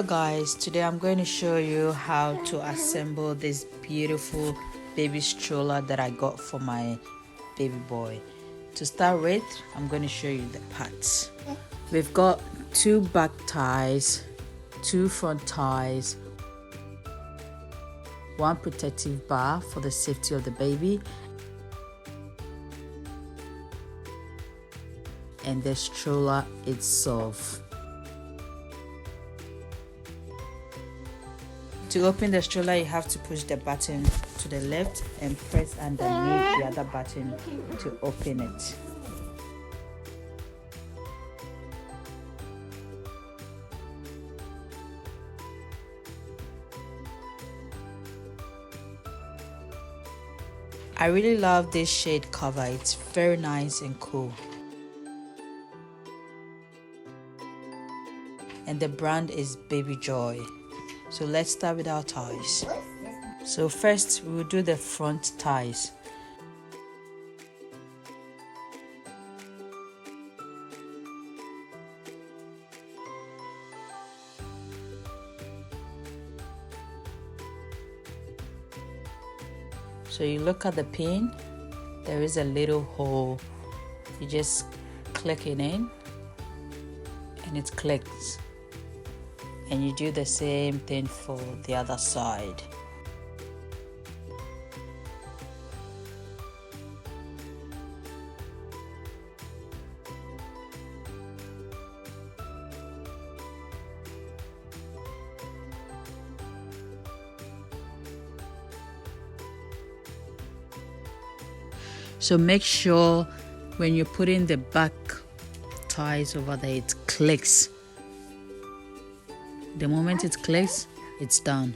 guys, today I'm going to show you how to assemble this beautiful baby stroller that I got for my baby boy. To start with, I'm going to show you the parts. We've got 2 back ties, 2 front ties, 1 protective bar for the safety of the baby, and the stroller itself. To open the stroller, you have to push the button to the left and press underneath the other button to open it. I really love this shade cover. It's very nice and cool. And the brand is Baby Joy. So let's start with our ties. So first we will do the front ties. So you look at the pin, there is a little hole. You just click it in and it clicks. And you do the same thing for the other side. So make sure when you put in the back ties over there, it clicks. The moment it clicks, it's done.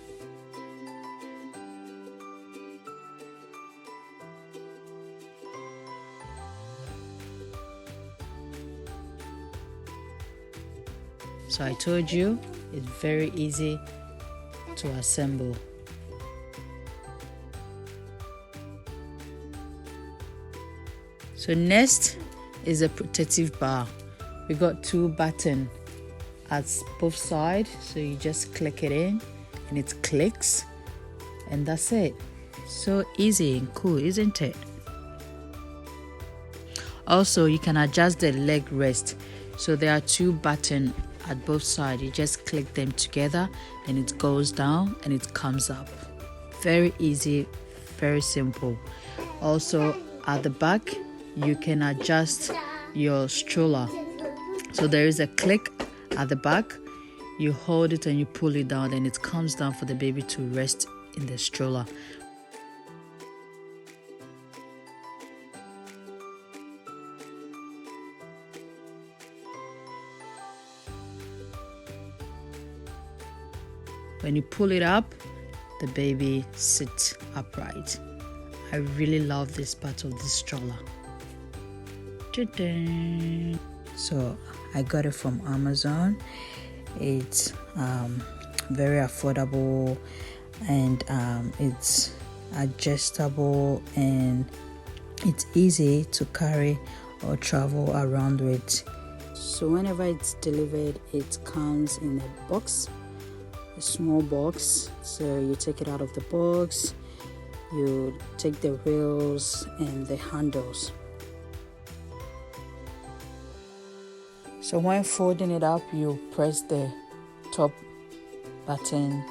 So I told you, it's very easy to assemble. So next is a protective bar. We got 2 buttons at both sides, so you just click it in and it clicks, and that's it. So easy and cool, isn't it? Also, you can adjust the leg rest. So there are 2 buttons at both sides. You just click them together and it goes down and it comes up. Very easy, very simple. Also at the back, you can adjust your stroller. So there is a click at the back, you hold it and you pull it down, and it comes down for the baby to rest in the stroller. When you pull it up, the baby sits upright. I really love this part of this stroller. Ta-da! So I got it from Amazon. It's very affordable, and it's adjustable, and it's easy to carry or travel around with. So whenever it's delivered, it comes in a box, a small box. So you take it out of the box, you take the wheels and the handles. So when folding it up, you press the top button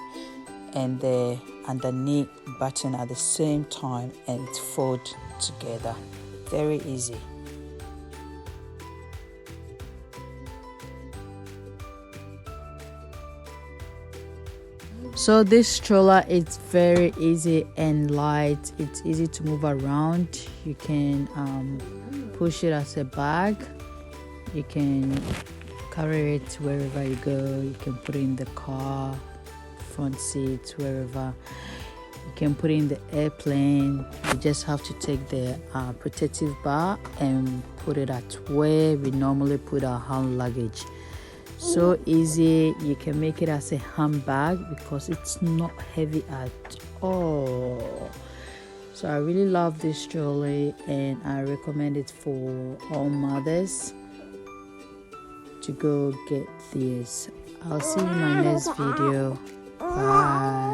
and the underneath button at the same time, and it folds together. Very easy. So this stroller is very easy and light. It's easy to move around. You can push it as a bag. You can carry it wherever you go. You can put it in the car, front seat, wherever. You can put it in the airplane. You just have to take the protective bar and put it at where we normally put our hand luggage. So easy. You can make it as a handbag because it's not heavy at all. So I really love this stroller, and I recommend it for all mothers to go get this. I'll see you in my next video. Bye.